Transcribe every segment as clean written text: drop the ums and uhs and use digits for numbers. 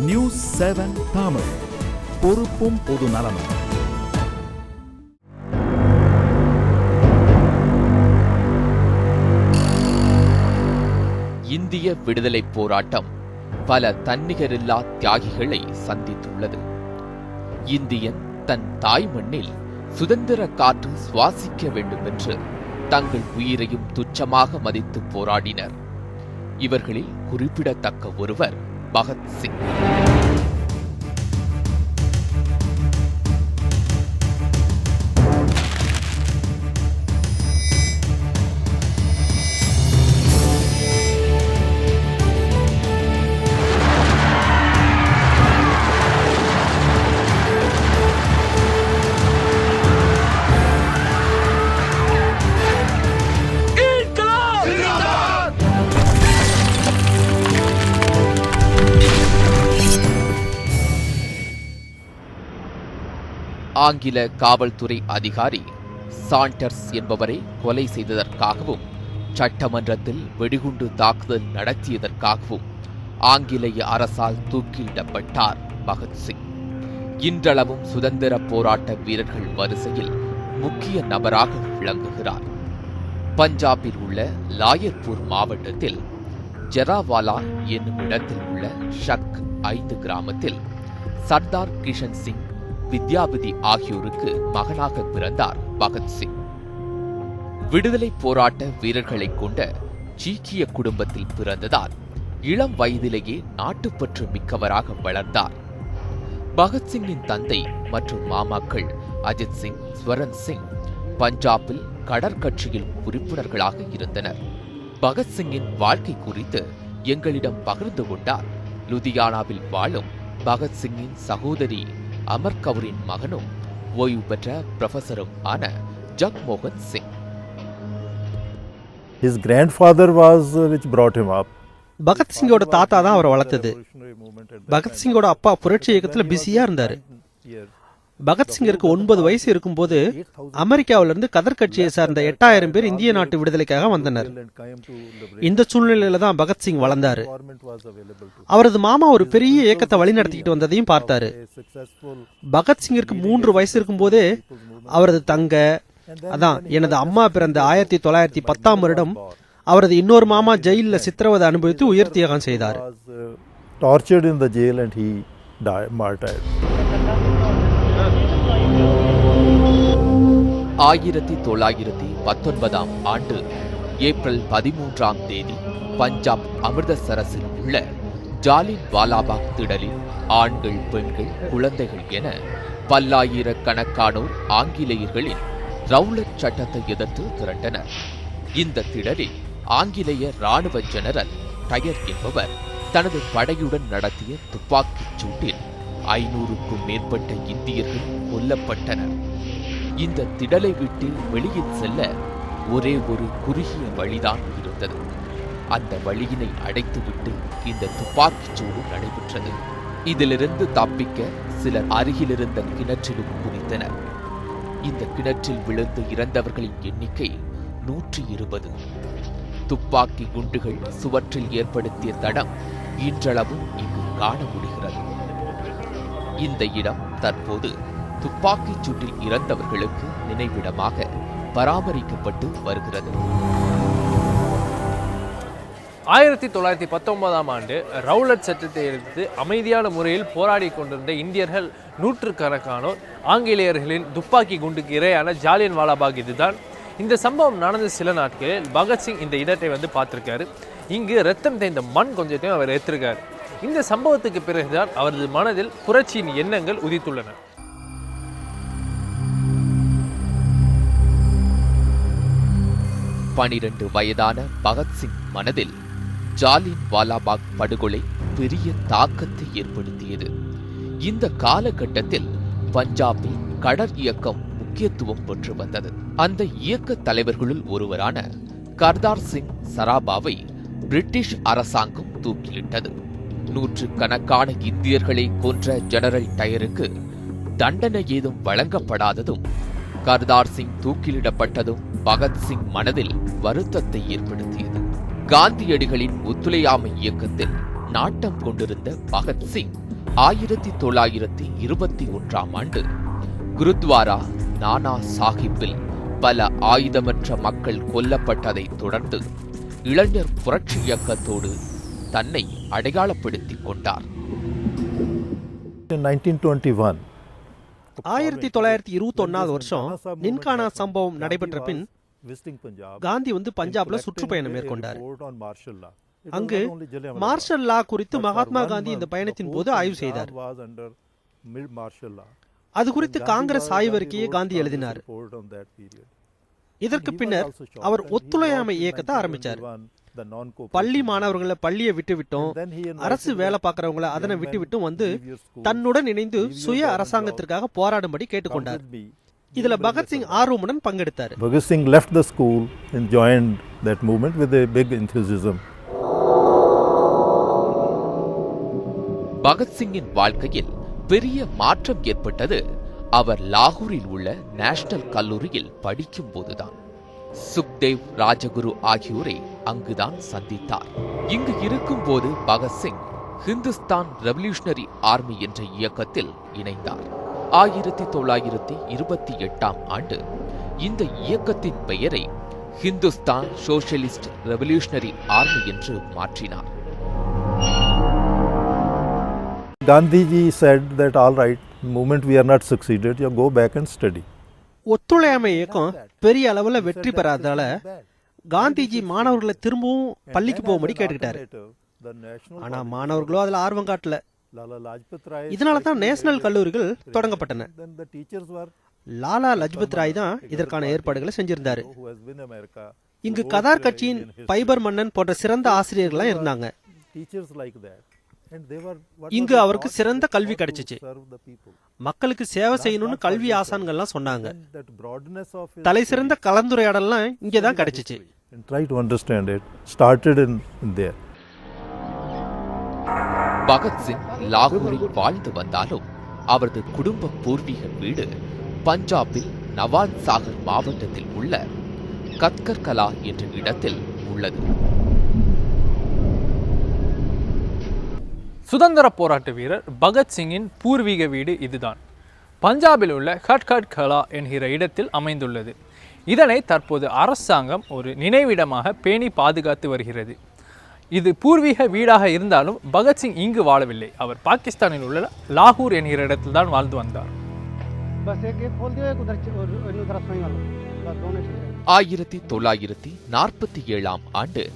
News 7 Tamil, பொறுப்பும் பொது நலமும். இந்திய விடுதலை போராட்டம் பல தன்னிகரில்லா தியாகிகளை சந்தித்துள்ளது. இந்தியன் தன் தாய் மண்ணில் சுதந்திர காற்று சுவாசிக்க வேண்டும் என்று தங்கள் உயிரையும் துச்சமாக மதித்து போராடினர். இவர்களில் குறிப்பிடத்தக்க ஒருவர் பகத்சிங். ஆங்கில காவல்துறை அதிகாரி சாண்டர்ஸ் என்பவரை கொலை செய்ததற்காகவும் சட்டமன்றத்தில் வெடிகுண்டு தாக்குதல் நடத்தியதற்காகவும் ஆங்கிலேய அரசால் தூக்கிலிடப்பட்டார் பகத்சிங். இன்றளவும் சுதந்திர போராட்ட வீரர்கள் வரிசையில் முக்கிய நபராக விளங்குகிறார். பஞ்சாபில் உள்ள லாயர்பூர் மாவட்டத்தில் ஜெராவாலா என்னும் இடத்தில் உள்ள ஷக் 5 கிராமத்தில் சர்தார் கிஷன் சிங், வித்யாவதி ஆகியோருக்கு மகனாக பிறந்தார் பகத்சிங். விடுதலை போராட்ட வீரர்களை கொண்ட சீக்கிய குடும்பத்தில் பிறந்ததால் இளம் வயதிலேயே நாட்டுப்பற்று மிக்கவராக வளர்ந்தார். பகத்சிங்கின் தந்தை மற்றும் மாமாக்கள் அஜித் சிங், ஸ்வரன் சிங் பஞ்சாபில் கடற்கட்சியில் உறுப்பினர்களாக இருந்தனர். பகத்சிங்கின் வாழ்க்கை குறித்து எங்களிடம் பகிர்ந்து கொண்டார் லுதியானாவில் வாழும் பகத்சிங்கின் சகோதரி அமர் கவுரின் மகனும் ஓய்வு பெற்ற ப்ரொஃபஸரும் ஆன Jagmohan Singh. His grandfather was which brought him up. பகத்சிங்கோட தாத்தா தான் அவரை வளர்த்தது. பகத்சிங்கோட அப்பா புரட்சி இயக்கத்துல பிஸியா இருந்தாரு. பகத்சிங்கிற்கு 9 வயசு இருக்கும்போது அமெரிக்காவிலிருந்து கதர் கட்சியை சார்ந்த 8000 பேர் இந்திய நாட்டு விடுதலைக்காக வந்தனர். இந்த சூழ்நிலையில தான் பகத்சிங் வளர்ந்தாரு. அவரது மாமா ஒரு பெரிய இயக்கத்தை வழிநடத்திக்கிட்டு வந்ததையும் பார்த்தாரு. பகத்சிங்கிற்கு 3 வயசு இருக்கும்போதே அவரது தங்க, அதான் எனது அம்மா பிறந்த 1910ஆம் வருடம் அவரது இன்னொரு மாமா ஜெயிலில் சித்திரவதை அனுபவித்து உயிர் தியாகம் செய்தார். 1919ஆம் ஆண்டு ஏப்ரல் 13ஆம் தேதி பஞ்சாப் அமிர்தசரஸில் உள்ள ஜாலின் வாலாபாக் திடலில் ஆண்கள், பெண்கள், குழந்தைகள் என பல்லாயிரக்கணக்கானோர் ஆங்கிலேயர்களின் ரவுலட் சட்டத்தை எதிர்த்து திரண்டனர். இந்த திடலில் ஆங்கிலேய ராணுவ ஜெனரல் டயர் என்பவர் தனது படையுடன் நடத்திய துப்பாக்கிச் சூட்டில் 500க்கும் மேற்பட்ட இந்தியர்கள் கொல்லப்பட்டனர். இந்த திடலை விட்டு வெளியில் செல்ல ஒரே ஒரு குறுகிய வழிதான் இருந்தது. அந்த வழியினை அடைத்துவிட்டு இந்த துப்பாக்கிச் சூடு நடைபெற்றது. இதிலிருந்து தப்பிக்க சிலர் அருகிலிருந்த கிணற்றிலும் குதித்தனர். இந்த கிணற்றில் விழுந்து இறந்தவர்களின் எண்ணிக்கை 120. துப்பாக்கி குண்டுகள் சுவற்றில் ஏற்படுத்திய தடம் இன்றளவும் இங்கு காண முடிகிறது. இந்த இடம் தற்போது துப்பாக்கிச் சூட்டில் இறந்தவர்களுக்கு நினைவிடமாக பராமரிக்கப்பட்டு வருகிறது. 1919ஆம் ஆண்டு ரவுலட் சட்டத்தை எதிர்த்து அமைதியான முறையில் போராடி கொண்டிருந்த இந்தியர்கள் 100கணக்கானோர் ஆங்கிலேயர்களின் துப்பாக்கி குண்டுக்கு இரையான ஜாலியன் வாலாபாக் இதுதான். இந்த சம்பவம் நடந்த சில நாட்களில் பகத்சிங் இந்த இடத்தை பார்த்திருக்காரு. இங்கு ரத்தம் தேய்ந்த மண் கொஞ்சத்தையும் அவர் ஏற்றிருக்காரு. இந்த சம்பவத்துக்கு பிறகுதான் அவரது மனதில் புரட்சியின் எண்ணங்கள் உதித்துள்ளன. பனிரெண்டு வயதான பகத்சிங் மனதில் ஜாலின் வாலாபாக் படுகொலை பெரிய தாக்கத்தை ஏற்படுத்தியது. இந்த காலகட்டத்தில் பஞ்சாபில் கடற் இயக்கம் முக்கியத்துவம் பெற்று வந்தது. அந்த இயக்க தலைவர்களுள் ஒருவரான கர்தார் சிங் சராபாவை பிரிட்டிஷ் அரசாங்கம் தூக்கிலிட்டது. 100கணக்கான இந்தியர்களை கொன்ற ஜெனரல் டயருக்கு தண்டனை ஏதும் வழங்கப்படாததும் கர்தார் சிங் தூக்கிலிடப்பட்டதும் பகத்சிங் மனதில் வருத்தத்தை ஏற்படுத்தியது. காந்தியடிகளின் ஒத்துழையாமை இயக்கத்தில் நாட்டம் கொண்டிருந்த பகத்சிங் 1921 குருத்வாரா நானா சாஹிப்பில் பல ஆயுதமற்ற மக்கள் கொல்லப்பட்டதைத் தொடர்ந்து இளைஞர் புரட்சி இயக்கத்தோடு தன்னை அடையாளப்படுத்திக் கொண்டார். In 1921, 1921 வருஷம் நின்கானா சம்பவம் நடைபெற்ற பின் காந்தி பஞ்சாப்ல சுற்றுப்பயணம் மேற்கொண்டார். அங்கு மார்ஷல் லா குறித்து மகாத்மா காந்தி இந்த பயணத்தின் போது ஆய்வு செய்தார். அது குறித்து காங்கிரஸ் ஆய்வறிக்கையை காந்தி எழுதினார். இதற்கு பின்னர் அவர் ஒத்துழையாமை இயக்கத்தை ஆரம்பிச்சார். பள்ளி மாணவர்களை பள்ளியை விட்டுவிட்டோம், அரசு வேலை பார்க்கறவங்களை அதனை விட்டுவிட்டும் வந்து தன்னுடன் இணைந்து சுய அரசாங்கத்திற்காக போராடும்படி கேட்டுக்கொண்டார். இதுல பகத்சிங் ஆர்வமுடன் பங்கெடுத்தார். Bhagat Singh left the school and joined that movement with a big enthusiasm. பகத்சிங்கின் வாழ்க்கையில் பெரிய மாற்றம் ஏற்பட்டது அவர் லாகூரில் உள்ள நேஷனல் கல்லூரியில் படிக்கும் போதுதான். சுக்தேவ், ராஜகுரு ஆகியோரை அங்குதான் சந்தித்தார். இங்கு இருக்கும் போது பகத்சிங் ஹிந்துஸ்தான் ரெவல்யூஷனரி ஆர்மி என்ற இயக்கத்தில் இணைந்தார். 1928 இந்த இயக்கத்தின் பெயரை ஹிந்துஸ்தான் சோஷலிஸ்ட் ரெவல்யூஷனரி ஆர்மி என்று மாற்றினார். Gandhiji said that all right, the moment we are not succeeded, you go back and study. ஒத்துழையாமை இயக்கம் பெரிய அளவுல வெற்றி பெறாததால காந்திஜி மாணவர்களை திரும்பவும் பள்ளிக்கு போகும்படி கேட்டுக்கிட்டாரு. ஆனா மாணவர்களோ அதுல ஆர்வம் காட்டல. இதனாலதான் நேஷனல் கல்லூரிகள் தொடங்கப்பட்டன. லாலா லஜ்பத் ராய் தான் இதற்கான ஏற்பாடுகளை செஞ்சிருந்தாரு. இங்கு கதார் கட்சியின் பைபர் மன்னன் போன்ற சிறந்த ஆசிரியர்கள்லாம் இருந்தாங்க. இங்கு அவருக்கு சிறந்த கல்வி கிடைச்சிச்சு. மக்களுக்கு சேவை செய்யணும்னு கல்வி ஆசான்கள்லாம் சொன்னாங்க. தலை சிறந்த கலந்துரையாடல்லாம் இங்கதான் கிடைச்சிச்சு. பகத்சிங் லாகூரில் வாழ்ந்து வந்தாலும் அவரது குடும்ப பூர்வீக வீடு பஞ்சாபில் நவான் சாகர் மாவட்டத்தில் உள்ள கத்கர்கலா என்ற இடத்தில் உள்ளது. சுதந்திர போராட்ட வீரர் பகத்சிங்கின் பூர்வீக வீடு இதுதான். பஞ்சாபில் உள்ள கட்கட்கலா என்கிற இடத்தில் அமைந்துள்ளது. இதனை தற்போது அரசாங்கம் ஒரு நினைவிடமாக பேணி பாதுகாத்து வருகிறது. இது பூர்வீக வீடாக இருந்தாலும் பகத்சிங் இங்கு வாழவில்லை. அவர் பாகிஸ்தானில் உள்ள லாகூர் என்கிற இடத்தில் தான் வாழ்ந்து வந்தார். 1947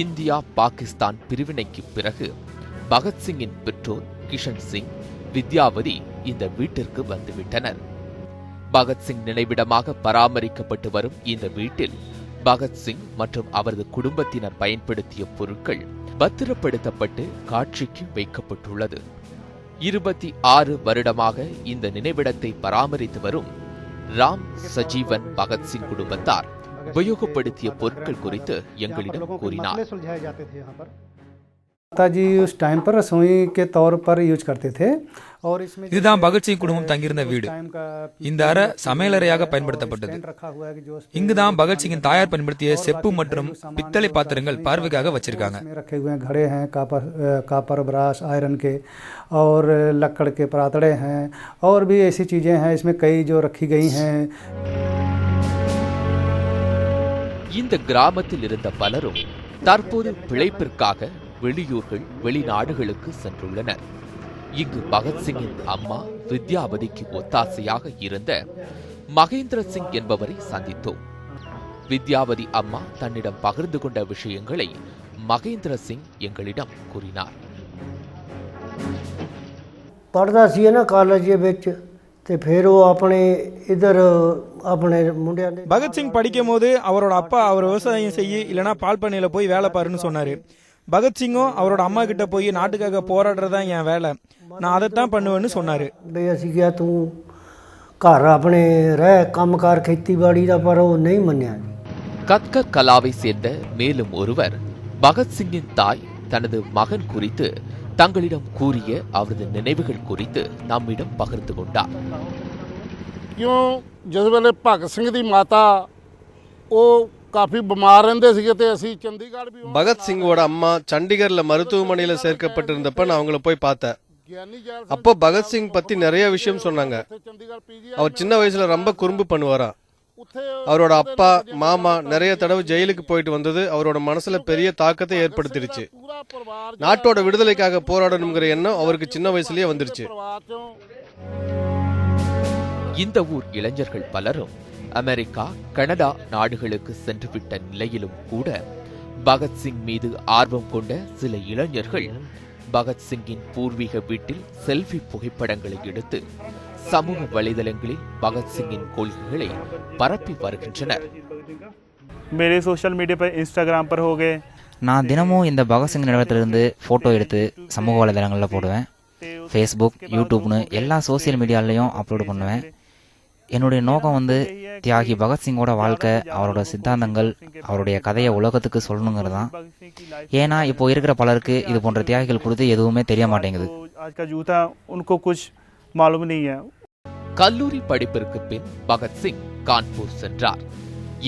இந்தியா பாகிஸ்தான் பிரிவினைக்கு பிறகு பகத்சிங்கின் பெற்றோர் கிஷன் சிங், வித்யாவதி இந்த வீட்டிற்கு வந்துவிட்டனர். பகத்சிங் நினைவிடமாக பராமரிக்கப்பட்டு வரும் இந்த வீட்டில் பகத்சிங் மற்றும் அவரது குடும்பத்தினர் பயன்படுத்திய பொருட்கள் பத்திரப்படுத்தப்பட்டு காட்சிக்கு வைக்கப்பட்டுள்ளது. 26 வருடமாக இந்த நினைவிடத்தை பராமரித்து வரும் ராம் சஜீவன் பகத்சிங் குடும்பத்தார் உபயோகப்படுத்திய பொருட்கள் குறித்து எங்களிடம் கூறினார். जी उस टाइम पर रसोई के तौर पर यूज करते थे और इसमें இதுதான் பகத்சிங் குடும்பம் தங்கியிருந்த வீடு. இந்த அறை சமையலறையாக பயன்படுத்தப்பட்டது. இங்குதான் பகத்சிங்கின் தாயார் பயன்படுத்திய செப்பு மற்றும் பித்தளை பாத்திரங்கள் பார்வைக்காக வச்சிருக்காங்க. रखे हुए घड़े हैं, कापर ब्रास आयरन के और लकड़ के परातड़े हैं और भी ऐसी चीजें हैं इसमें कई जो रखी गई हैं. இந்த கிராமத்தில் இருந்த பலரும் தற்போது பிழைப்பிற்காக வெளியூர்கள், வெளிநாடுகளுக்கு சென்றுள்ளனர். இங்கு பகத்சிங்கின் அம்மா வித்யாவதிக்கு ஒத்தாசையாக இருந்த மகேந்திர சிங் என்பவரை சந்தித்தோம். வித்யாவதி அம்மா தன்னிடம் பகிர்ந்து கொண்ட விஷயங்களை மகேந்திர சிங் எங்களிடம் கூறினார். पढ़दा सी ना कॉलेज विच ते फिर वो अपने इधर अपने मुंडियां दे பகத்சிங் படிக்கும் போது அவரோட அப்பா அவர் விவசாயம் செய்ய இல்லைன்னா பால் பண்ணையில போய் வேலை பாருன்னு சொன்னாரு. பகத்சிங்கும் அவரோட அம்மா கிட்ட போய் நாட்டுக்காக போராடுறதா என் வேலை, நான் அதைத்தான் பண்ணுவேன்னு சொன்னாரு. बे असी गया तू घर अपने रह कामकार खेतीबाड़ी दा पर वो नहीं मन्निया. கத்கர் கலாவை சேர்ந்த மேலும் ஒருவர் பகத்சிங்கின் தாய் தனது மகன் குறித்து தங்களிடம் கூறிய அவரது நினைவுகள் குறித்து நம்மிடம் பகிர்ந்து கொண்டார். क्यों जिस वेले भगत सिंह दी माता वो काफ़ी बीमार रहंदे सीगे ते असी चंडीगढ़ भी பகத் சிங்கோட அம்மா சண்டிகர்ல மருத்துவமனையில சேர்க்கப்பட்டிருந்தப்ப நான் அவங்கள போய் பார்த்தேன். அப்போ பகத்சிங் பத்தி நிறைய விஷயம் சொன்னாங்க. அவர் சின்ன வயசுல ரொம்ப குறும்பு பண்ணுவாரா. அவரோட அப்பா மாமா நிறைய தடவை ஜெயிலுக்கு போயிட்டு வந்தது அவரோட மனசுல பெரிய தாக்கத்தை ஏற்படுத்திருச்சு. நாட்டோட விடுதலைக்காக போராடணுங்கிற எண்ணம் அவருக்கு சின்ன வயசுலயே வந்துருச்சு. இந்த ஊர் இளைஞர்கள் பலரும் அமெரிக்கா, கனடா நாடுகளுக்கு சென்றுவிட்ட நிலையிலும் கூட பகத்சிங் மீது ஆர்வம் கொண்ட சில இளைஞர்கள் பகத்சிங்கின் பூர்வீக வீட்டில் செல்ஃபி புகைப்படங்களை எடுத்து சமூக வலைதளங்களில் பகத்சிங்கின் கொள்கைகளை பரப்பி வருகின்றனர். சோஷியல் மீடியா पर इंस्टाग्राम पर हो गए. நான் தினமும் இந்த பகத்சிங் நினைவகத்திலிருந்து ஃபோட்டோ எடுத்து சமூக வலைதளங்களில் போடுவேன். ஃபேஸ்புக், யூடியூப்னு எல்லா சோசியல் மீடியாலையும் அப்லோடு பண்ணுவேன். என்னுடைய நோக்கம் வந்து தியாகி பகத்சிங்கோட வாழ்க்கை, அவரோட சித்தாந்தங்கள், அவருடைய கதையை உலகத்துக்கு சொல்லணுங்கிறது தான். ஏன்னா இப்போ இருக்கிற பலருக்கு இது போன்ற தியாகிகள் குறித்து எதுவுமே தெரிய மாட்டேங்குது. கல்லூரி படிப்பிற்கு பின் பகத்சிங் கான்பூர் சென்றார்.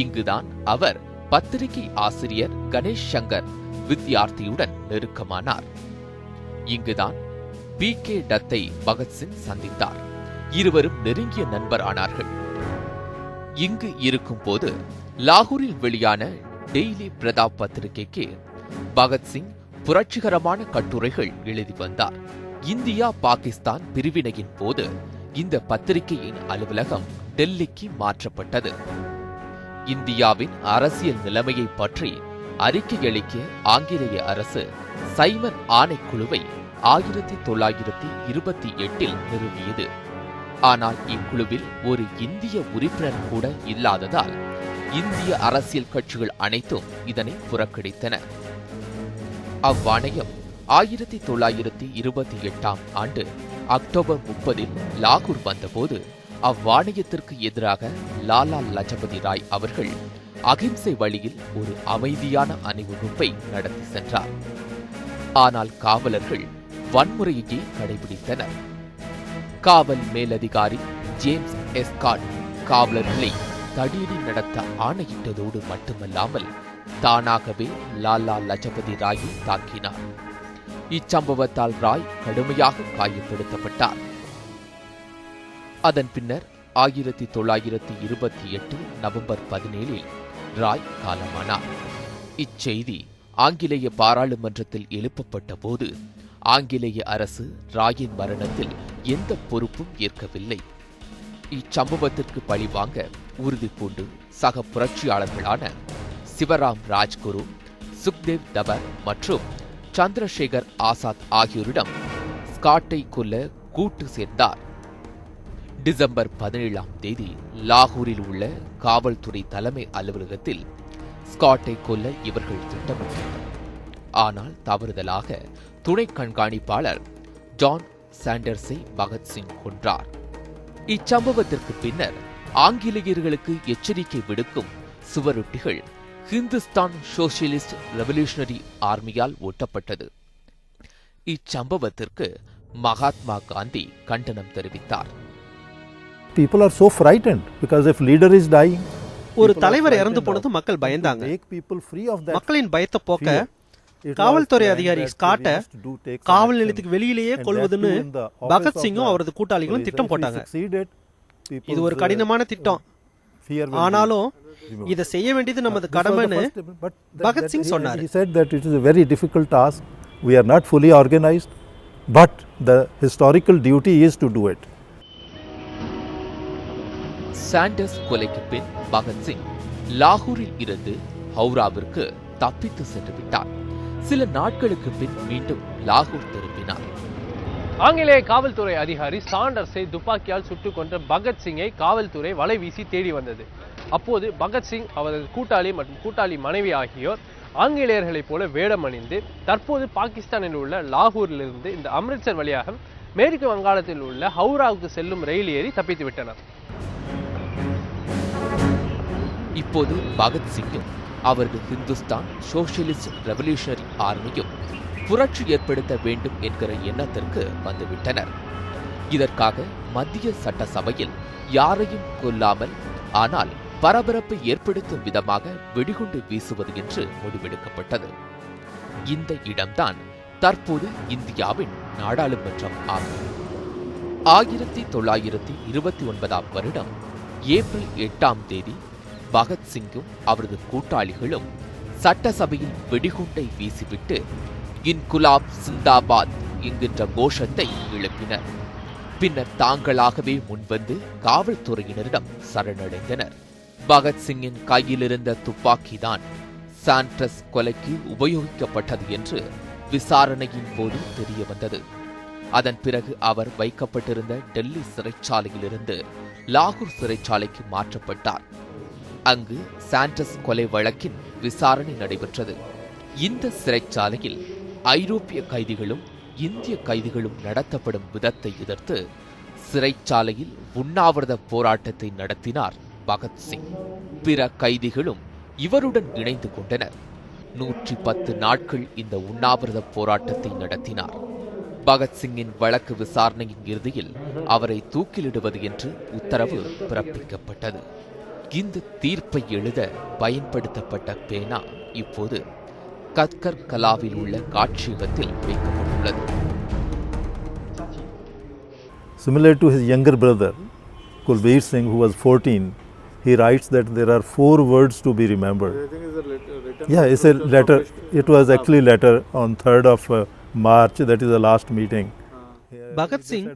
இங்குதான் அவர் பத்திரிகை ஆசிரியர் கணேஷ் சங்கர் வித்யார்த்தியுடன் நெருக்கமானார். இங்குதான் PK டத்தை பகத்சிங் சந்தித்தார். இருவரும் நெருங்கிய நண்பர் ஆனார்கள். இங்கு இருக்கும் போது லாகூரில் வெளியான டெய்லி பிரதாப் பத்திரிகைக்கு பகத்சிங் புரட்சிகரமான கட்டுரைகள் எழுதி வந்தார். இந்தியா பாகிஸ்தான் பிரிவினையின் போது இந்த பத்திரிகையின் அலுவலகம் டெல்லிக்கு மாற்றப்பட்டது. இந்தியாவின் அரசியல் நிலைமையை பற்றி அறிக்கையளிக்க ஆங்கிலேய அரசு சைமன் ஆணைக்குழுவை 1928 நிறுவியது. ஆனால் இக்குழுவில் ஒரு இந்திய உறுப்பினர் கூட இல்லாததால் இந்திய அரசியல் கட்சிகள் அனைத்தும் இதனை புறக்கணித்தன. அவ்வாணையம் 1928 அக்டோபர் 30 லாகூர் வந்தபோது அவ்வாணையத்திற்கு எதிராக லாலா லஜபதி ராய் அவர்கள் அகிம்சை வழியில் ஒரு அமைதியான அணிவகுப்பை நடத்தி சென்றார். ஆனால் காவலர்கள் வன்முறையையே கடைபிடித்தனர். காவல் மேலதிகாரி ஜேம்ஸ் எஸ்காட் காவலர்களை தடியடி நடத்த ஆணையிட்டதோடு மட்டுமல்லாமல் தானாகவே லாலா லஜபதி ராயை தாக்கினார். இச்சம்பவத்தால் ராய் கடுமையாக காயப்படுத்தப்பட்டார். அதன் பின்னர் 1928 நவம்பர் 17 ராய் காலமானார். இச்செய்தி ஆங்கிலேய பாராளுமன்றத்தில் எழுப்பப்பட்ட போது ஆங்கிலேய அரசு ராயின் மரணத்தில் எந்த பொறுப்பும் ஏற்கவில்லை. இச்சம்பவத்திற்கு பழிவாங்க உறுதி பூண்டு சக புரட்சியாளர்களான சிவராம் ராஜ்குரு, சுக்தேவ் தபர் மற்றும் சந்திரசேகர் ஆசாத் ஆகியோரிடம் ஸ்காட்டை கொல்ல கூட்டு சேர்ந்தார். டிசம்பர் 17 லாகூரில் உள்ள காவல்துறை தலைமை அலுவலகத்தில் ஸ்காட்டை கொல்ல இவர்கள் திட்டமிட்டனர். ஆனால் தவறுதலாக துணை கண்காணிப்பாளர் ஜான் சாண்டர்ஸை பகத்சிங் கொன்றார். இச்சம்பவத்திற்கு பின்னர் ஆங்கிலேயர்களுக்கு எச்சரிக்கை விடுக்கும் சுவரொட்டிகள் ஹிந்துஸ்தான் சோசியலிஸ்ட் ரெவல்யூஷனரி ஆர்மியால் ஒட்டப்பட்டது. இச்சம்பவத்திற்கு மகாத்மா காந்தி கண்டனம் தெரிவித்தார். People are so frightened because if leader is dying, ஒரு தலைவர் இறந்து போனது மக்கள் பயந்தாங்க. மக்களின் பயத்தை போக்க காவல்துறை அதிகாரி ஸ்காட்டை காவல் நிலையத்துக்கு வெளியிலேயே கொல்வதுன்னு பகத்சிங்கும் அவரது கூட்டாளிகளும் திட்டம் போட்டாங்க. இது ஒரு கடினமான திட்டம். ஆனாலும் இதை செய்ய வேண்டியது நமது கடமைன்னு பகத்சிங் சொன்னார். He said that it is a very difficult task. We are not fully organized, but the historical duty is to do it. Saunders கொலைக்கு பின் பகத்சிங் லாகூரில் இருந்து ஹவுராவிற்கு தப்பித்து சென்று விட்டார். சில நாட்களுக்கு பின் மீண்டும் லாகூர் திரும்பினார். ஆங்கிலேய காவல்துறை அதிகாரி சாண்டர்ஸை துப்பாக்கியால் சுட்டுக் கொன்ற பகத்சிங்கை காவல்துறை வலை வீசி தேடி வந்தது. அப்போது பகத்சிங், அவரது கூட்டாளி மற்றும் கூட்டாளி மனைவி ஆகியோர் ஆங்கிலேயர்களைப் போல வேடம் அணிந்து தற்போது பாகிஸ்தானில் உள்ள லாகூரிலிருந்து இந்த அம்ரித்சர் வழியாக மேற்கு வங்காளத்தில் உள்ள ஹவுராவுக்கு செல்லும் ரயில் ஏறி தப்பித்து விட்டனர். இப்போது பகத்சிங்கும் அவரது ஹிந்துஸ்தான் சோசியலிஸ்ட் ரெவல்யூஷனரி ஆர்மியும் புரட்சி ஏற்படுத்த வேண்டும் என்கிற எண்ணத்திற்கு வந்துவிட்டனர். இதற்காக மத்திய சட்டசபையில் யாரையும் கொல்லாமல் ஆனால் பரபரப்பை ஏற்படுத்தும் விதமாக வெடிகுண்டு வீசுவது என்று முடிவெடுக்கப்பட்டது. இந்த இடம்தான் தற்போது இந்தியாவின் நாடாளுமன்றம் ஆகும். 1929 வருடம் ஏப்ரல் 8ஆம் தேதி பகத்சிங்கும் அவரது கூட்டாளிகளும் சட்டசபையில் வெடிகுண்டை வீசிவிட்டு இன்குலாப் சிந்தாபாத் என்கின்ற கோஷத்தை எழுப்பினர். பின்னர் தாங்களாகவே முன்வந்து காவல்துறையினரிடம் சரணடைந்தனர். பகத்சிங்கின் கையில் இருந்த துப்பாக்கிதான் சாண்ட்ரஸ் கொலைக்கு உபயோகிக்கப்பட்டது என்று விசாரணையின் போது தெரிய வந்தது. அதன் பிறகு அவர் வைக்கப்பட்டிருந்த டெல்லி சிறைச்சாலையிலிருந்து லாகூர் சிறைச்சாலைக்கு மாற்றப்பட்டார். அங்கு சாண்ட்ரஸ் கொலை வழக்கின் விசாரணை நடைபெற்றது. இந்த சிறைச்சாலையில் ஐரோப்பிய கைதிகளும் இந்திய கைதிகளும் நடத்தப்படும் விதத்தை எதிர்த்து சிறைச்சாலையில் உண்ணாவிரத போராட்டத்தை நடத்தினார் பகத்சிங். பிற கைதிகளும் இவருடன் இணைந்து கொண்டனர். 110 நாட்கள் இந்த உண்ணாவிரத போராட்டத்தை நடத்தினார். பகத்சிங்கின் வழக்கு விசாரணையின் இறுதியில் அவரை தூக்கிலிடுவது என்று உத்தரவு பிறப்பிக்கப்பட்டது. இந்த தீர்ப்பை எழுத பயன்படுத்தப்பட்ட பேனா இப்போது கத்கர் கலாவில் உள்ள காட்சியகத்தில் வைக்கப்பட்டுள்ளது. Similar to his younger brother, Kulbir Singh, who was 14, he writes that there are 4 words to be remembered. Yeah, it's a letter. It was actually letter on 3rd of March, that is the last meeting. Bhagat Singh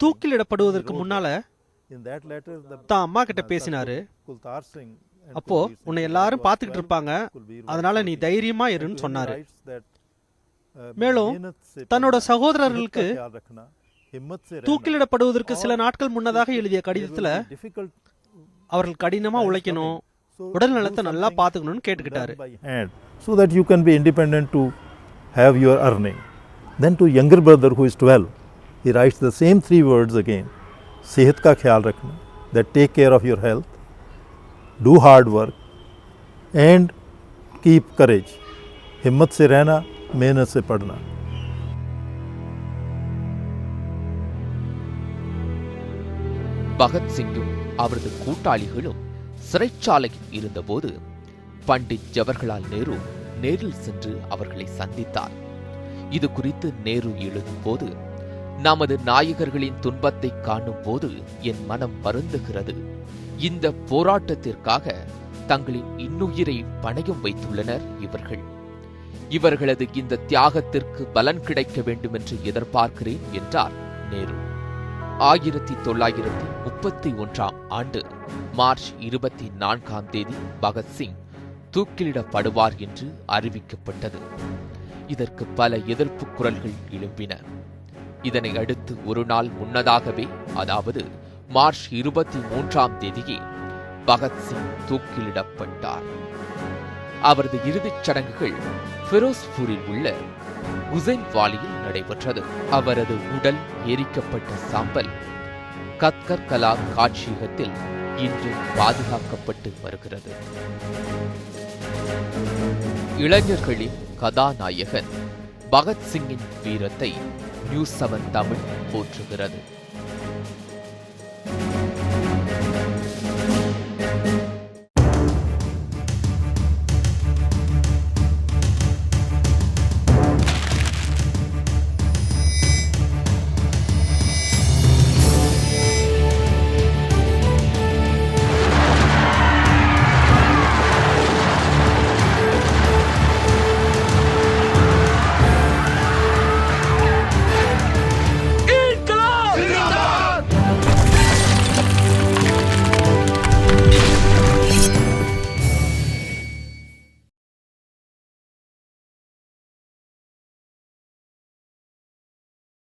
தூக்கிலிடப்படுவதற்கு முன்னால தான் அம்மா கிட்ட பேசினாரு. அப்போ உன்னை எல்லாரும் பார்த்துக்கிட்டு இருப்பாங்க, அதனால நீ தைரியமா இருன்னு சொன்னாரு. மேலும் தன்னோட சகோதரர்களுக்கு தூக்கிலிடப்படுவதற்கு சில நாட்கள் முன்னதாக எழுதிய கடிதத்துல அவர்கள் கடினமா உழைக்கணும், உடல் நலத்தை நல்லா பாத்துக்கணும்னு கேட்டுக்கிட்டாரு. So that you can be independent to have your earning. Then to younger brother who is 12, he writes the same 3 words again. सेहत का ख्याल रखना, that take care of your health, do hard work and keep courage. हिम्मत से रहना, मेहनत से पढ़ना. பகத்சிங்கும் அவரது கூட்டாளிகளும் சிறைச்சாலையில் இருந்தபோது பண்டிட் ஜவஹர்லால் நேரு நேரில் சென்று அவர்களை சந்தித்தார். இது குறித்து நேரு எழுதும் போது, நமது நாயகர்களின் துன்பத்தை காணும் போது என் மனம் வருந்துகிறது. இந்த போராட்டத்திற்காக தங்களின் இன்னுயிரை பணயம் வைத்துள்ளனர் இவர்கள். இவர்களது இந்த தியாகத்திற்கு பலன் கிடைக்க வேண்டும் என்று எதிர்பார்க்கிறேன் என்றார் நேரு. 1931ஆம் ஆண்டு மார்ச் 24ஆம் தேதி பகத்சிங் தூக்கிலிடப்படுவார் என்று அறிவிக்கப்பட்டது. இதற்கு பல எதிர்ப்பு குரல்கள் எழும்பின. இதனை அடுத்து ஒரு நாள் முன்னதாகவே, அதாவது மார்ச் 23ஆம் தேதியே பகத்சிங் தூக்கிலிடப்பட்டார். அவரது இறுதிச் சடங்குகள் ஃபிரோஸ்பூரில் உள்ள குசைன் வாலியில் நடைபெற்றது. அவரது உடல் எரிக்கப்பட்ட சாம்பல் கத்கர் கலா காட்சியகத்தில் இன்று பாதுகாக்கப்பட்டு வருகிறது. இளைஞர்களின் கதாநாயகன் பகத்சிங்கின் வீரத்தை நியூஸ் 7 தமிழ் போற்றுகிறது.